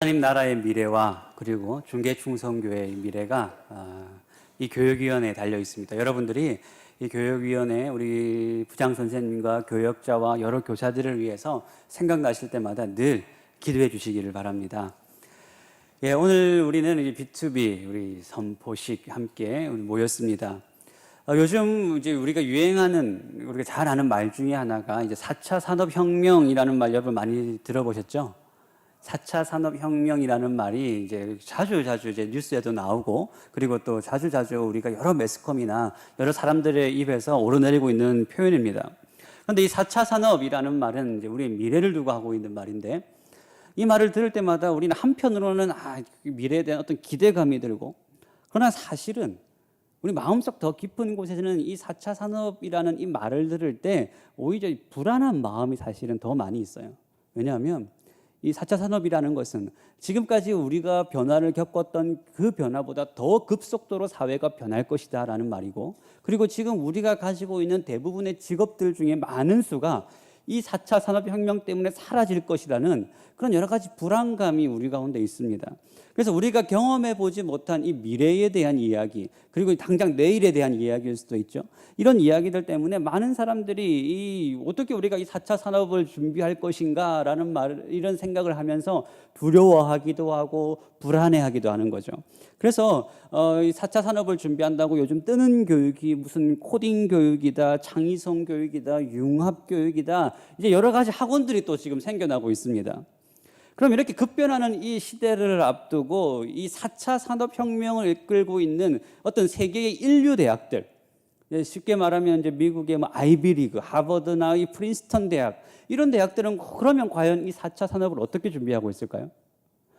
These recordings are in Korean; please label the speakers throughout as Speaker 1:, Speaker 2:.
Speaker 1: 하나님 나라의 미래와 그리고 중계충성교회의 미래가 이 교육위원회에 달려 있습니다. 여러분들이 이 교육위원회 우리 부장 선생님과 교역자와 여러 교사들을 위해서 생각나실 때마다 늘 기도해 주시기를 바랍니다. 예, 오늘 우리는 B2B 우리 선포식 함께 모였습니다. 요즘 이제 우리가 유행하는 우리가 잘 아는 말 중에 하나가 이제 4차 산업혁명이라는 말 여러분 많이 들어보셨죠? 4차 산업혁명이라는 말이 이제 자주 이제 뉴스에도 나오고 그리고 또 자주 우리가 여러 매스컴이나 여러 사람들의 입에서 오르내리고 있는 표현입니다. 그런데 이 4차 산업이라는 말은 이제 우리의 미래를 두고 하고 있는 말인데 이 말을 들을 때마다 우리는 한편으로는 미래에 대한 어떤 기대감이 들고 그러나 사실은 우리 마음속 더 깊은 곳에서는 이 4차 산업이라는 이 말을 들을 때 오히려 불안한 마음이 사실은 더 많이 있어요. 왜냐하면 이 4차 산업이라는 것은 지금까지 우리가 변화를 겪었던 그 변화보다 더 급속도로 사회가 변할 것이다 라는 말이고 그리고 지금 우리가 가지고 있는 대부분의 직업들 중에 많은 수가 이 4차 산업혁명 때문에 사라질 것이라는 그런 여러 가지 불안감이 우리 가운데 있습니다. 그래서 우리가 경험해 보지 못한 이 미래에 대한 이야기 그리고 당장 내일에 대한 이야기일 수도 있죠. 이런 이야기들 때문에 많은 사람들이 어떻게 우리가 이 4차 산업을 준비할 것인가라는 이런 생각을 하면서 두려워하기도 하고 불안해하기도 하는 거죠. 그래서 이 4차 산업을 준비한다고 요즘 뜨는 교육이 무슨 코딩 교육이다, 창의성 교육이다, 융합 교육이다 이제 여러 가지 학원들이 또 지금 생겨나고 있습니다. 그럼 이렇게 급변하는 이 시대를 앞두고 이 4차 산업혁명을 이끌고 있는 어떤 세계의 인류 대학들, 쉽게 말하면 이제 미국의 아이비리그, 하버드나 이 프린스턴 대학 이런 대학들은 그러면 과연 이 4차 산업을 어떻게 준비하고 있을까요?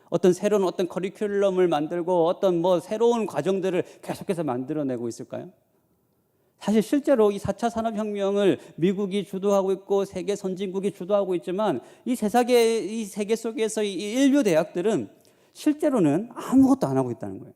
Speaker 1: 어떤 새로운 어떤 커리큘럼을 만들고 어떤 새로운 과정들을 계속해서 만들어내고 있을까요? 사실 실제로 이 4차 산업혁명을 미국이 주도하고 있고 세계 선진국이 주도하고 있지만 이 세계 속에서 이 인류 대학들은 실제로는 아무것도 안 하고 있다는 거예요.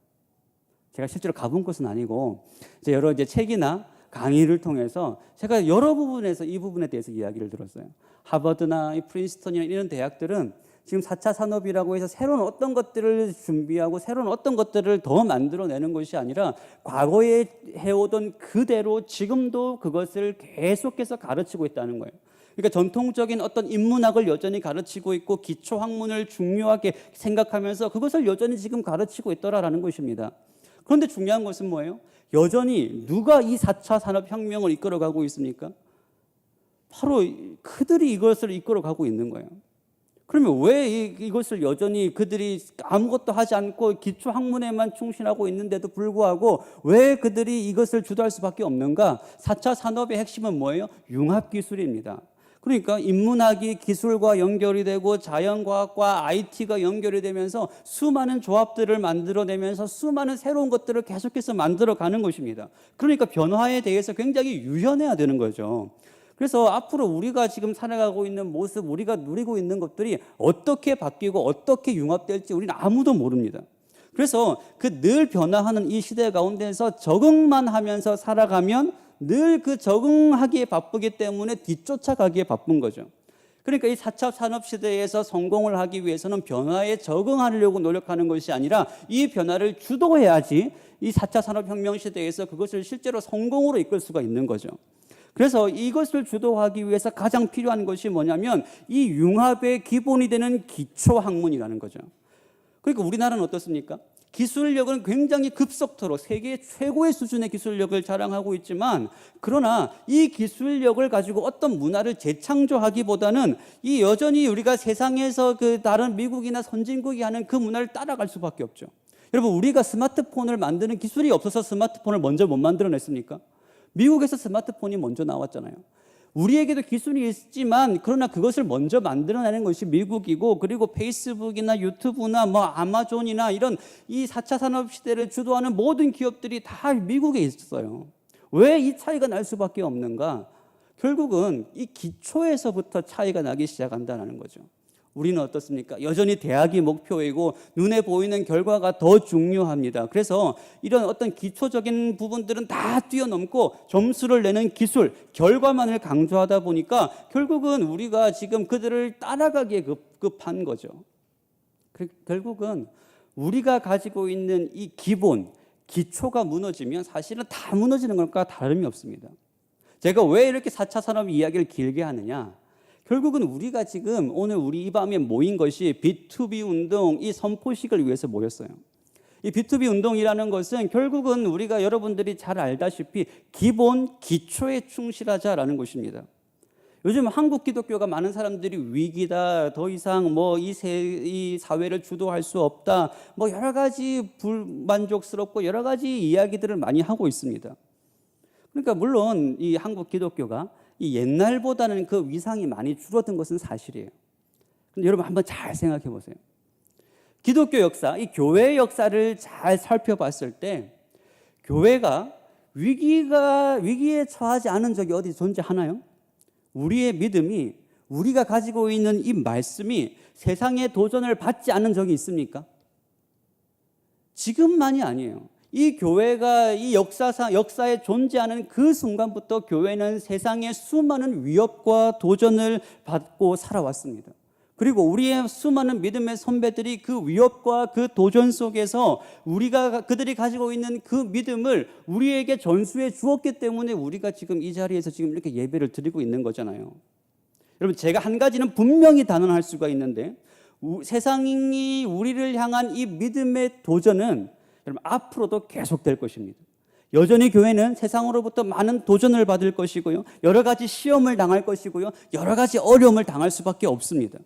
Speaker 1: 제가 실제로 가본 것은 아니고 여러 책이나 강의를 통해서 제가 여러 부분에서 이 부분에 대해서 이야기를 들었어요. 하버드나 이 프린스턴이나 이런 대학들은 지금 4차 산업이라고 해서 새로운 어떤 것들을 준비하고 새로운 어떤 것들을 더 만들어내는 것이 아니라 과거에 해오던 그대로 지금도 그것을 계속해서 가르치고 있다는 거예요. 그러니까 전통적인 어떤 인문학을 여전히 가르치고 있고 기초학문을 중요하게 생각하면서 그것을 여전히 지금 가르치고 있더라라는 것입니다. 그런데 중요한 것은 뭐예요? 여전히 누가 이 4차 산업혁명을 이끌어가고 있습니까? 바로 그들이 이것을 이끌어가고 있는 거예요. 그러면 왜 이것을 여전히 그들이 아무것도 하지 않고 기초 학문에만 충실하고 있는데도 불구하고 왜 그들이 이것을 주도할 수밖에 없는가? 4차 산업의 핵심은 뭐예요? 융합기술입니다. 그러니까 인문학이 기술과 연결이 되고 자연과학과 IT가 연결이 되면서 수많은 조합들을 만들어내면서 수많은 새로운 것들을 계속해서 만들어가는 것입니다. 그러니까 변화에 대해서 굉장히 유연해야 되는 거죠. 그래서 앞으로 우리가 지금 살아가고 있는 모습, 우리가 누리고 있는 것들이 어떻게 바뀌고 어떻게 융합될지 우리는 아무도 모릅니다. 그래서 그 늘 변화하는 이 시대 가운데서 적응만 하면서 살아가면 늘 그 적응하기에 바쁘기 때문에 뒤쫓아가기에 바쁜 거죠. 그러니까 이 4차 산업 시대에서 성공을 하기 위해서는 변화에 적응하려고 노력하는 것이 아니라 이 변화를 주도해야지 이 4차 산업혁명 시대에서 그것을 실제로 성공으로 이끌 수가 있는 거죠. 그래서 이것을 주도하기 위해서 가장 필요한 것이 뭐냐면 이 융합의 기본이 되는 기초학문이라는 거죠. 그러니까 우리나라는 어떻습니까? 기술력은 굉장히 급속도로 세계 최고의 수준의 기술력을 자랑하고 있지만 그러나 이 기술력을 가지고 어떤 문화를 재창조하기보다는 이 여전히 우리가 세상에서 그 다른 미국이나 선진국이 하는 그 문화를 따라갈 수밖에 없죠. 여러분 우리가 스마트폰을 만드는 기술이 없어서 스마트폰을 먼저 못 만들어냈습니까? 미국에서 스마트폰이 먼저 나왔잖아요. 우리에게도 기술이 있지만 그러나 그것을 먼저 만들어내는 것이 미국이고 그리고 페이스북이나 유튜브나 아마존이나 이런 이 4차 산업 시대를 주도하는 모든 기업들이 다 미국에 있어요. 왜 이 차이가 날 수밖에 없는가? 결국은 이 기초에서부터 차이가 나기 시작한다는 거죠. 우리는 어떻습니까? 여전히 대학이 목표이고 눈에 보이는 결과가 더 중요합니다. 그래서 이런 어떤 기초적인 부분들은 다 뛰어넘고 점수를 내는 기술, 결과만을 강조하다 보니까 결국은 우리가 지금 그들을 따라가기에 급급한 거죠. 결국은 우리가 가지고 있는 이 기본, 기초가 무너지면 사실은 다 무너지는 것과 다름이 없습니다. 제가 왜 이렇게 4차 산업 이야기를 길게 하느냐? 결국은 우리가 지금 오늘 우리 이 밤에 모인 것이 B2B 운동 이 선포식을 위해서 모였어요. 이 B2B 운동이라는 것은 결국은 우리가 여러분들이 잘 알다시피 기본 기초에 충실하자라는 것입니다. 요즘 한국 기독교가 많은 사람들이 위기다, 더 이상 이 사회를 주도할 수 없다, 여러 가지 불만족스럽고 여러 가지 이야기들을 많이 하고 있습니다. 그러니까 물론 이 한국 기독교가 이 옛날보다는 그 위상이 많이 줄어든 것은 사실이에요. 근데 여러분 한번 잘 생각해 보세요. 기독교 역사, 이 교회의 역사를 잘 살펴봤을 때 교회가 위기에 처하지 않은 적이 어디 존재하나요? 우리의 믿음이, 우리가 가지고 있는 이 말씀이 세상의 도전을 받지 않은 적이 있습니까? 지금만이 아니에요. 이 교회가 이 역사에 존재하는 그 순간부터 교회는 세상의 수많은 위협과 도전을 받고 살아왔습니다. 그리고 우리의 수많은 믿음의 선배들이 그 위협과 그 도전 속에서 그들이 가지고 있는 그 믿음을 우리에게 전수해 주었기 때문에 우리가 지금 이 자리에서 지금 이렇게 예배를 드리고 있는 거잖아요. 여러분, 제가 한 가지는 분명히 단언할 수가 있는데 세상이 우리를 향한 이 믿음의 도전은 여러분 앞으로도 계속될 것입니다. 여전히 교회는 세상으로부터 많은 도전을 받을 것이고요, 여러 가지 시험을 당할 것이고요, 여러 가지 어려움을 당할 수밖에 없습니다.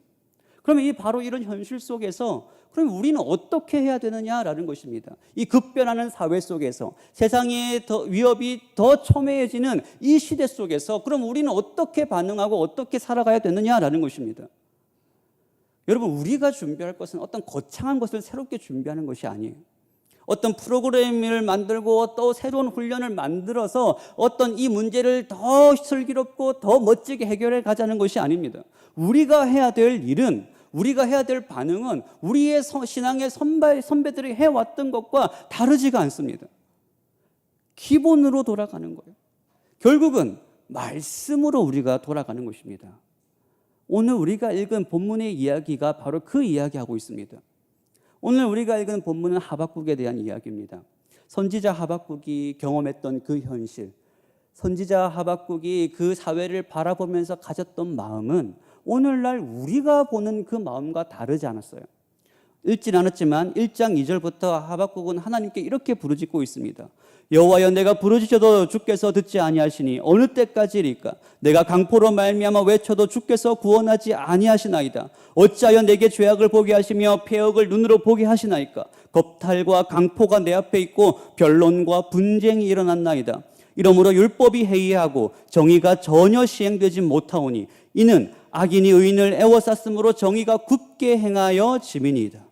Speaker 1: 그러면 바로 이런 현실 속에서 그럼 우리는 어떻게 해야 되느냐라는 것입니다. 이 급변하는 사회 속에서 세상의 위협이 더 첨예해지는 이 시대 속에서 그럼 우리는 어떻게 반응하고 어떻게 살아가야 되느냐라는 것입니다. 여러분, 우리가 준비할 것은 어떤 거창한 것을 새롭게 준비하는 것이 아니에요. 어떤 프로그램을 만들고 또 새로운 훈련을 만들어서 어떤 이 문제를 더 슬기롭고 더 멋지게 해결해 가자는 것이 아닙니다. 우리가 해야 될 일은, 우리가 해야 될 반응은 우리의 신앙의 선배들이 해왔던 것과 다르지가 않습니다. 기본으로 돌아가는 거예요. 결국은 말씀으로 우리가 돌아가는 것입니다. 오늘 우리가 읽은 본문의 이야기가 바로 그 이야기하고 있습니다. 오늘 우리가 읽은 본문은 하박국에 대한 이야기입니다. 선지자 하박국이 경험했던 그 현실, 선지자 하박국이 그 사회를 바라보면서 가졌던 마음은 오늘날 우리가 보는 그 마음과 다르지 않았어요. 읽진 않았지만 1장 2절부터 하박국은 하나님께 이렇게 부르짖고 있습니다. 여호와여, 내가 부르짖어도 주께서 듣지 아니하시니 어느 때까지리까? 내가 강포로 말미암아 외쳐도 주께서 구원하지 아니하시나이다. 어찌하여 내게 죄악을 보게 하시며 패역을 눈으로 보게 하시나이까? 겁탈과 강포가 내 앞에 있고 변론과 분쟁이 일어났나이다. 이러므로 율법이 해이하고 정의가 전혀 시행되지 못하오니 이는 악인이 의인을 애워쌌으므로 정의가 굳게 행하여 짐이니이다.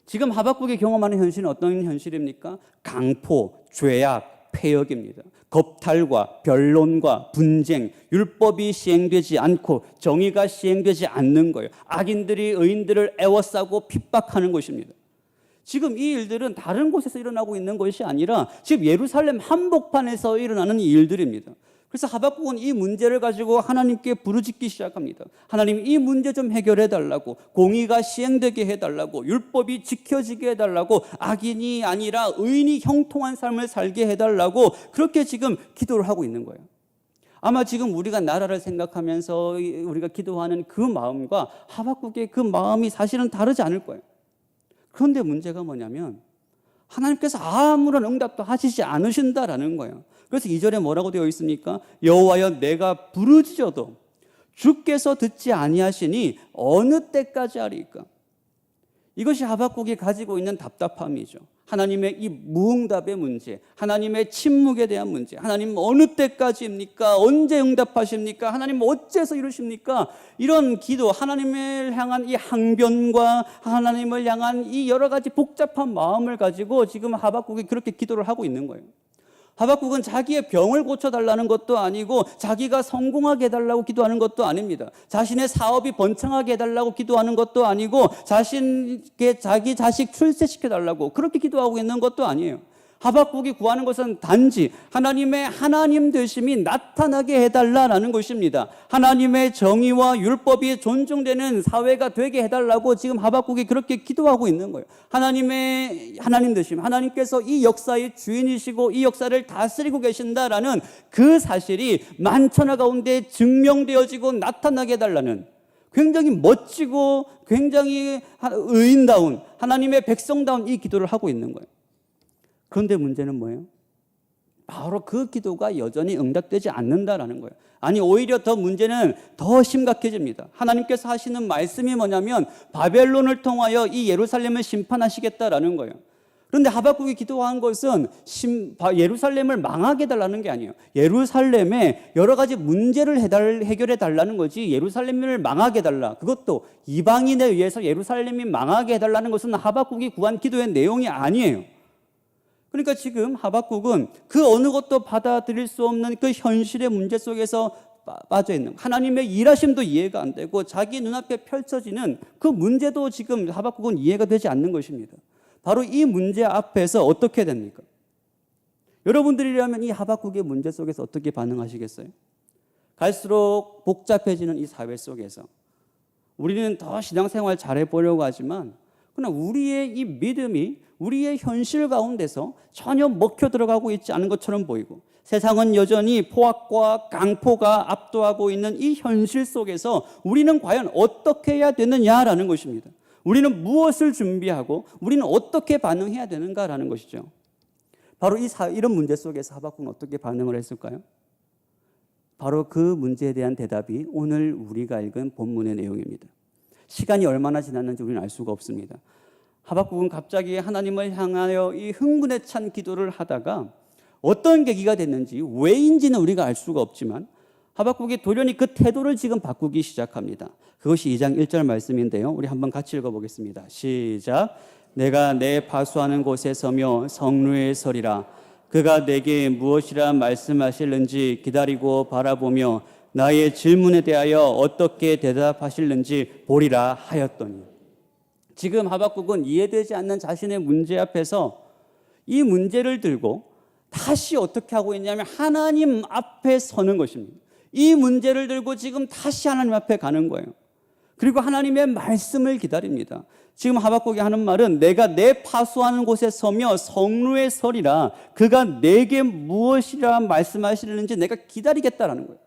Speaker 1: 지금 하박국이 경험하는 현실은 어떤 현실입니까? 강포, 죄악, 패역입니다. 겁탈과 변론과 분쟁, 율법이 시행되지 않고 정의가 시행되지 않는 거예요. 악인들이 의인들을 애워싸고 핍박하는 것입니다. 지금 이 일들은 다른 곳에서 일어나고 있는 것이 아니라 지금 예루살렘 한복판에서 일어나는 일들입니다. 그래서 하박국은 이 문제를 가지고 하나님께 부르짖기 시작합니다. 하나님, 이 문제 좀 해결해 달라고, 공의가 시행되게 해달라고, 율법이 지켜지게 해달라고, 악인이 아니라 의인이 형통한 삶을 살게 해달라고 그렇게 지금 기도를 하고 있는 거예요. 아마 지금 우리가 나라를 생각하면서 우리가 기도하는 그 마음과 하박국의 그 마음이 사실은 다르지 않을 거예요. 그런데 문제가 뭐냐면 하나님께서 아무런 응답도 하시지 않으신다라는 거예요. 그래서 2절에 뭐라고 되어 있습니까? 여호와여, 내가 부르짖어도 주께서 듣지 아니하시니 어느 때까지 하리까? 이것이 하박국이 가지고 있는 답답함이죠. 하나님의 이 무응답의 문제, 하나님의 침묵에 대한 문제, 하나님 어느 때까지입니까? 언제 응답하십니까? 하나님 어째서 이러십니까? 이런 기도, 하나님을 향한 이 항변과 하나님을 향한 이 여러 가지 복잡한 마음을 가지고 지금 하박국이 그렇게 기도를 하고 있는 거예요. 하박국은 자기의 병을 고쳐달라는 것도 아니고 자기가 성공하게 해달라고 기도하는 것도 아닙니다. 자신의 사업이 번창하게 해달라고 기도하는 것도 아니고 자기 자식 출세시켜달라고 그렇게 기도하고 있는 것도 아니에요. 하박국이 구하는 것은 단지 하나님의 하나님 되심이 나타나게 해달라는 것입니다. 하나님의 정의와 율법이 존중되는 사회가 되게 해달라고 지금 하박국이 그렇게 기도하고 있는 거예요. 하나님의 하나님 되심, 하나님께서 이 역사의 주인이시고 이 역사를 다스리고 계신다라는 그 사실이 만천하 가운데 증명되어지고 나타나게 해달라는 굉장히 멋지고 굉장히 의인다운 하나님의 백성다운 이 기도를 하고 있는 거예요. 그런데 문제는 뭐예요? 바로 그 기도가 여전히 응답되지 않는다라는 거예요. 아니, 오히려 더 문제는 더 심각해집니다. 하나님께서 하시는 말씀이 뭐냐면 바벨론을 통하여 이 예루살렘을 심판하시겠다라는 거예요. 그런데 하박국이 기도한 것은 예루살렘을 망하게 해달라는 게 아니에요. 예루살렘에 여러 가지 문제를 해결해 달라는 거지 예루살렘을 망하게 해달라. 그것도 이방인에 의해서 예루살렘이 망하게 해달라는 것은 하박국이 구한 기도의 내용이 아니에요. 그러니까 지금 하박국은 그 어느 것도 받아들일 수 없는 그 현실의 문제 속에서 빠져 있는, 하나님의 일하심도 이해가 안 되고 자기 눈앞에 펼쳐지는 그 문제도 지금 하박국은 이해가 되지 않는 것입니다. 바로 이 문제 앞에서 어떻게 됩니까? 여러분들이라면 이 하박국의 문제 속에서 어떻게 반응하시겠어요? 갈수록 복잡해지는 이 사회 속에서 우리는 더 신앙생활 잘해보려고 하지만 그러나 우리의 이 믿음이 우리의 현실 가운데서 전혀 먹혀 들어가고 있지 않은 것처럼 보이고 세상은 여전히 포악과 강포가 압도하고 있는 이 현실 속에서 우리는 과연 어떻게 해야 되느냐라는 것입니다. 우리는 무엇을 준비하고 우리는 어떻게 반응해야 되는가라는 것이죠. 바로 이런 문제 속에서 하박국은 어떻게 반응을 했을까요? 바로 그 문제에 대한 대답이 오늘 우리가 읽은 본문의 내용입니다. 시간이 얼마나 지났는지 우리는 알 수가 없습니다. 하박국은 갑자기 하나님을 향하여 이 흥분에 찬 기도를 하다가 어떤 계기가 됐는지 왜인지는 우리가 알 수가 없지만 하박국이 돌연히 그 태도를 지금 바꾸기 시작합니다. 그것이 2장 1절 말씀인데요. 우리 한번 같이 읽어보겠습니다. 시작. 내가 내 파수하는 곳에 서며 성루에 서리라. 그가 내게 무엇이라 말씀하실는지 기다리고 바라보며 나의 질문에 대하여 어떻게 대답하실는지 보리라 하였더니. 지금 하박국은 이해되지 않는 자신의 문제 앞에서 이 문제를 들고 다시 어떻게 하고 있냐면 하나님 앞에 서는 것입니다. 이 문제를 들고 지금 다시 하나님 앞에 가는 거예요. 그리고 하나님의 말씀을 기다립니다. 지금 하박국이 하는 말은 내가 내 파수하는 곳에 서며 성루에 서리라. 그가 내게 무엇이라 말씀하시는지 내가 기다리겠다라는 거예요.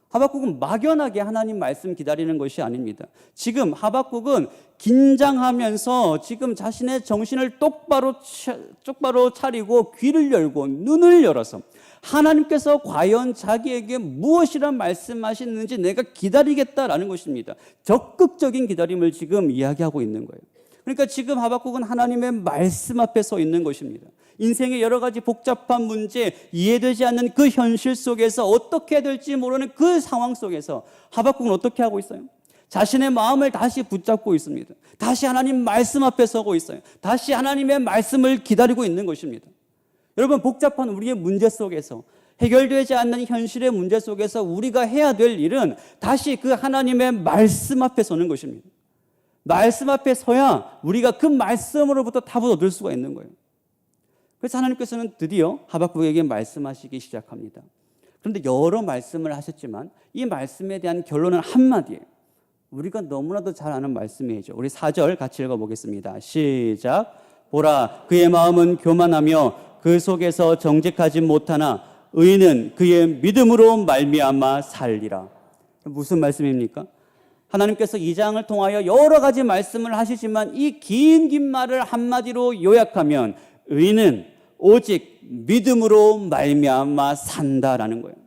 Speaker 1: 하박국은 막연하게 하나님 말씀 기다리는 것이 아닙니다. 지금 하박국은 긴장하면서 지금 자신의 정신을 똑바로 차리고 귀를 열고 눈을 열어서 하나님께서 과연 자기에게 무엇이라 말씀하시는지 내가 기다리겠다라는 것입니다. 적극적인 기다림을 지금 이야기하고 있는 거예요. 그러니까 지금 하박국은 하나님의 말씀 앞에 서 있는 것입니다. 인생의 여러 가지 복잡한 문제, 이해되지 않는 그 현실 속에서 어떻게 해야 될지 모르는 그 상황 속에서 하박국은 어떻게 하고 있어요? 자신의 마음을 다시 붙잡고 있습니다. 다시 하나님 말씀 앞에 서고 있어요. 다시 하나님의 말씀을 기다리고 있는 것입니다. 여러분, 복잡한 우리의 문제 속에서 해결되지 않는 현실의 문제 속에서 우리가 해야 될 일은 다시 그 하나님의 말씀 앞에 서는 것입니다. 말씀 앞에 서야 우리가 그 말씀으로부터 답을 얻을 수가 있는 거예요. 그래서 하나님께서는 드디어 하박국에게 말씀하시기 시작합니다. 그런데 여러 말씀을 하셨지만 이 말씀에 대한 결론은 한마디예요. 우리가 너무나도 잘 아는 말씀이죠. 우리 4절 같이 읽어보겠습니다. 시작. 보라, 그의 마음은 교만하며 그 속에서 정직하지 못하나 의인은 그의 믿음으로 말미암아 살리라. 무슨 말씀입니까? 하나님께서 이 장을 통하여 여러 가지 말씀을 하시지만 이 긴 말을 한마디로 요약하면 의인은 오직 믿음으로 말미암아 산다라는 거예요.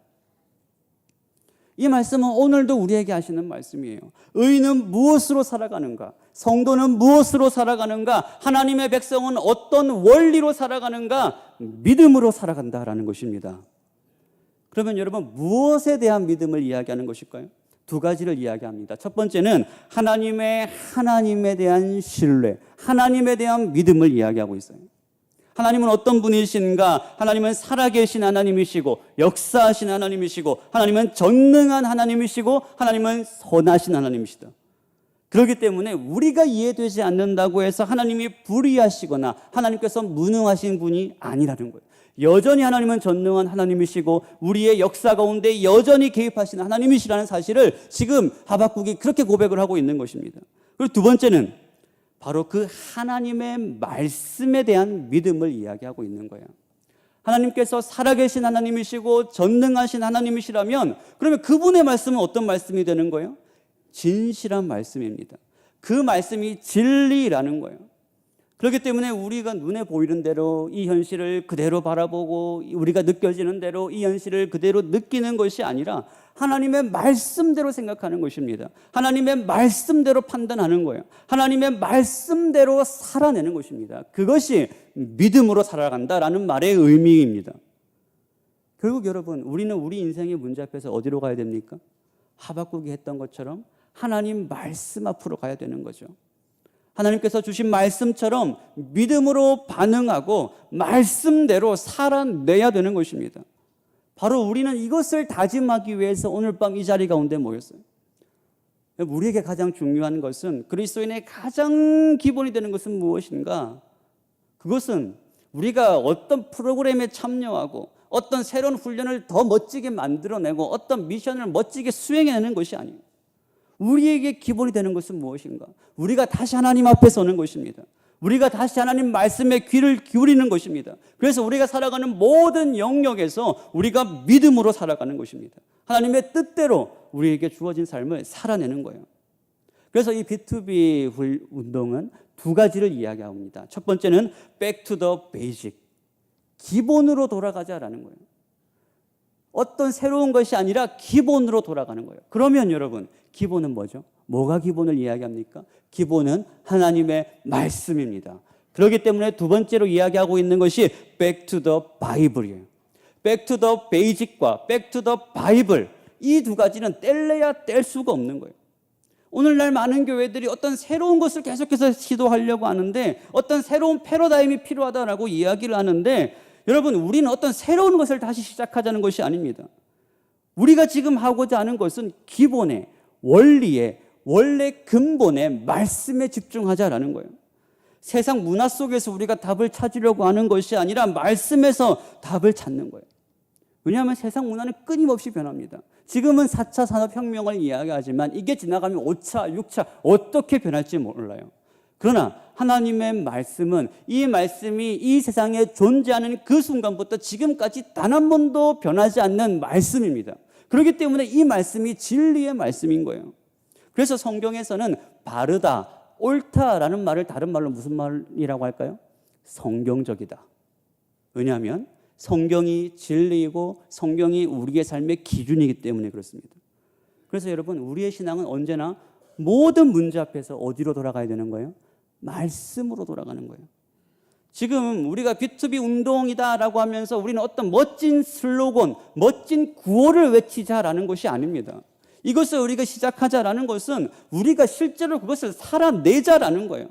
Speaker 1: 이 말씀은 오늘도 우리에게 하시는 말씀이에요. 의인은 무엇으로 살아가는가? 성도는 무엇으로 살아가는가? 하나님의 백성은 어떤 원리로 살아가는가? 믿음으로 살아간다라는 것입니다. 그러면 여러분, 무엇에 대한 믿음을 이야기하는 것일까요? 두 가지를 이야기합니다. 첫 번째는 하나님에 대한 신뢰, 하나님에 대한 믿음을 이야기하고 있어요. 하나님은 어떤 분이신가? 하나님은 살아계신 하나님이시고 역사하신 하나님이시고 하나님은 전능한 하나님이시고 하나님은 선하신 하나님이시다. 그렇기 때문에 우리가 이해되지 않는다고 해서 하나님이 불의하시거나 하나님께서 무능하신 분이 아니라는 거예요. 여전히 하나님은 전능한 하나님이시고 우리의 역사 가운데 여전히 개입하시는 하나님이시라는 사실을 지금 하박국이 그렇게 고백을 하고 있는 것입니다. 그리고 두 번째는 바로 그 하나님의 말씀에 대한 믿음을 이야기하고 있는 거예요. 하나님께서 살아계신 하나님이시고 전능하신 하나님이시라면 그러면 그분의 말씀은 어떤 말씀이 되는 거예요? 진실한 말씀입니다. 그 말씀이 진리라는 거예요. 그렇기 때문에 우리가 눈에 보이는 대로 이 현실을 그대로 바라보고 우리가 느껴지는 대로 이 현실을 그대로 느끼는 것이 아니라 하나님의 말씀대로 생각하는 것입니다. 하나님의 말씀대로 판단하는 거예요. 하나님의 말씀대로 살아내는 것입니다. 그것이 믿음으로 살아간다라는 말의 의미입니다. 결국 여러분, 우리는 우리 인생의 문제 앞에서 어디로 가야 됩니까? 하박국이 했던 것처럼 하나님 말씀 앞으로 가야 되는 거죠. 하나님께서 주신 말씀처럼 믿음으로 반응하고 말씀대로 살아내야 되는 것입니다. 바로 우리는 이것을 다짐하기 위해서 오늘 밤 이 자리 가운데 모였어요. 우리에게 가장 중요한 것은, 그리스도인의 가장 기본이 되는 것은 무엇인가? 그것은 우리가 어떤 프로그램에 참여하고 어떤 새로운 훈련을 더 멋지게 만들어내고 어떤 미션을 멋지게 수행해내는 것이 아니에요. 우리에게 기본이 되는 것은 무엇인가? 우리가 다시 하나님 앞에 서는 것입니다. 우리가 다시 하나님 말씀에 귀를 기울이는 것입니다. 그래서 우리가 살아가는 모든 영역에서 우리가 믿음으로 살아가는 것입니다. 하나님의 뜻대로 우리에게 주어진 삶을 살아내는 거예요. 그래서 이 B2B 운동은 두 가지를 이야기합니다. 첫 번째는 back to the basic, 기본으로 돌아가자라는 거예요. 어떤 새로운 것이 아니라 기본으로 돌아가는 거예요. 그러면 여러분, 기본은 뭐죠? 뭐가 기본을 이야기합니까? 기본은 하나님의 말씀입니다. 그렇기 때문에 두 번째로 이야기하고 있는 것이 back to the Bible이에요. back to the basic과 back to the Bible, 이 두 가지는 뗄래야 뗄 수가 없는 거예요. 오늘날 많은 교회들이 어떤 새로운 것을 계속해서 시도하려고 하는데 어떤 새로운 패러다임이 필요하다라고 이야기를 하는데, 여러분, 우리는 어떤 새로운 것을 다시 시작하자는 것이 아닙니다. 우리가 지금 하고자 하는 것은 기본에, 원리에, 원래 근본에, 말씀에 집중하자라는 거예요. 세상 문화 속에서 우리가 답을 찾으려고 하는 것이 아니라 말씀에서 답을 찾는 거예요. 왜냐하면 세상 문화는 끊임없이 변합니다. 지금은 4차 산업혁명을 이야기하지만 이게 지나가면 5차, 6차 어떻게 변할지 몰라요. 그러나 하나님의 말씀은, 이 말씀이 이 세상에 존재하는 그 순간부터 지금까지 단 한 번도 변하지 않는 말씀입니다. 그렇기 때문에 이 말씀이 진리의 말씀인 거예요. 그래서 성경에서는 바르다, 옳다라는 말을 다른 말로 무슨 말이라고 할까요? 성경적이다. 왜냐하면 성경이 진리이고 성경이 우리의 삶의 기준이기 때문에 그렇습니다. 그래서 여러분, 우리의 신앙은 언제나 모든 문제 앞에서 어디로 돌아가야 되는 거예요? 말씀으로 돌아가는 거예요. 지금 우리가 B2B 운동이다라고 하면서 우리는 어떤 멋진 슬로건, 멋진 구호를 외치자라는 것이 아닙니다. 이것을 우리가 시작하자라는 것은 우리가 실제로 그것을 살아내자라는 거예요.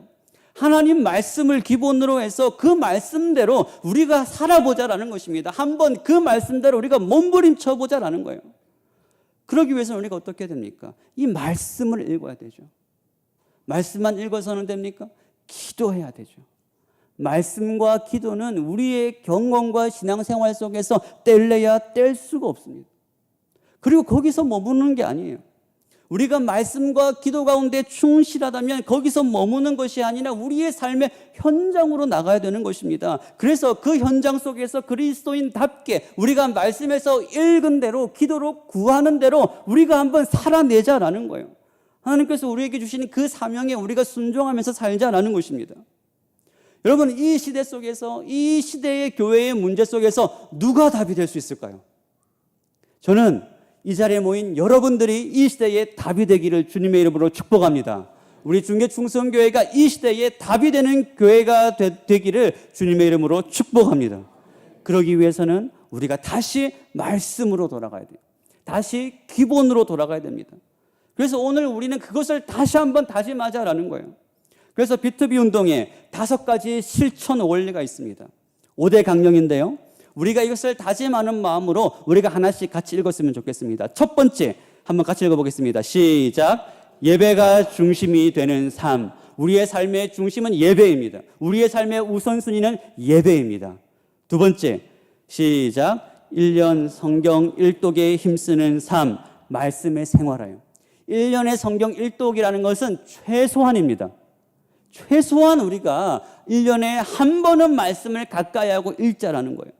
Speaker 1: 하나님 말씀을 기본으로 해서 그 말씀대로 우리가 살아보자라는 것입니다. 한번 그 말씀대로 우리가 몸부림쳐 보자라는 거예요. 그러기 위해서는 우리가 어떻게 됩니까? 이 말씀을 읽어야 되죠. 말씀만 읽어서는 됩니까? 기도해야 되죠. 말씀과 기도는 우리의 경험과 신앙생활 속에서 뗄래야 뗄 수가 없습니다. 그리고 거기서 머무는 게 아니에요. 우리가 말씀과 기도 가운데 충실하다면 거기서 머무는 것이 아니라 우리의 삶의 현장으로 나가야 되는 것입니다. 그래서 그 현장 속에서 그리스도인답게 우리가 말씀에서 읽은 대로, 기도로 구하는 대로 우리가 한번 살아내자라는 거예요. 하나님께서 우리에게 주신 그 사명에 우리가 순종하면서 살자라는 것입니다. 여러분, 이 시대 속에서, 이 시대의 교회의 문제 속에서 누가 답이 될 수 있을까요? 저는 이 자리에 모인 여러분들이 이 시대의 답이 되기를 주님의 이름으로 축복합니다. 우리 중계충성교회가 이 시대의 답이 되는 교회가 되기를 주님의 이름으로 축복합니다. 그러기 위해서는 우리가 다시 말씀으로 돌아가야 돼요. 다시 기본으로 돌아가야 됩니다. 그래서 오늘 우리는 그것을 다시 한번 다짐하자라는 거예요. 그래서 B2B 운동에 5가지 실천 원리가 있습니다. 5대 강령인데요, 우리가 이것을 다짐하는 마음으로 우리가 하나씩 같이 읽었으면 좋겠습니다. 첫 번째, 한번 같이 읽어보겠습니다. 시작. 예배가 중심이 되는 삶. 우리의 삶의 중심은 예배입니다. 우리의 삶의 우선순위는 예배입니다. 두 번째, 시작. 1년 성경 1독에 힘쓰는 삶, 말씀의 생활하여. 1년의 성경 1독이라는 것은 최소한입니다. 최소한 우리가 1년에 한 번은 말씀을 가까이 하고 읽자라는 거예요.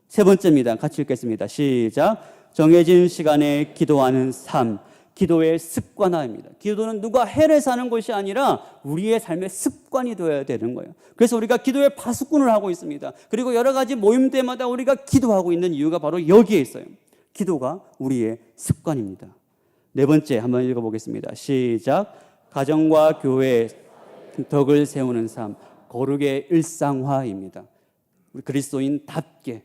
Speaker 1: 세 번째입니다. 같이 읽겠습니다. 시작. 정해진 시간에 기도하는 삶, 기도의 습관화입니다. 기도는 누가 해례서 하는 것이 아니라 우리의 삶의 습관이 되어야 되는 거예요. 그래서 우리가 기도의 파수꾼을 하고 있습니다. 그리고 여러 가지 모임 때마다 우리가 기도하고 있는 이유가 바로 여기에 있어요. 기도가 우리의 습관입니다. 네 번째 한번 읽어보겠습니다. 시작. 가정과 교회의 덕을 세우는 삶, 거룩의 일상화입니다. 우리 그리스도인답게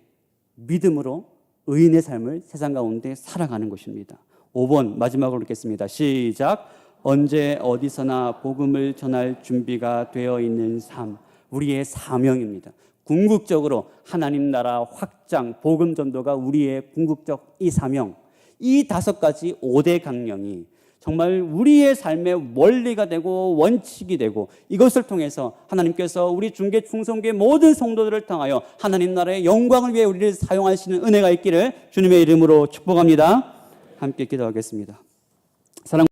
Speaker 1: 믿음으로 의인의 삶을 세상 가운데 살아가는 것입니다. 5번 마지막으로 읽겠습니다. 시작. 언제 어디서나 복음을 전할 준비가 되어 있는 삶, 우리의 사명입니다. 궁극적으로 하나님 나라 확장, 복음 전도가 우리의 궁극적 이 사명, 이 5가지 5대 강령이 정말 우리의 삶의 원리가 되고 원칙이 되고 이것을 통해서 하나님께서 우리 중계 충성교의 모든 성도들을 통하여 하나님 나라의 영광을 위해 우리를 사용하시는 은혜가 있기를 주님의 이름으로 축복합니다. 함께 기도하겠습니다.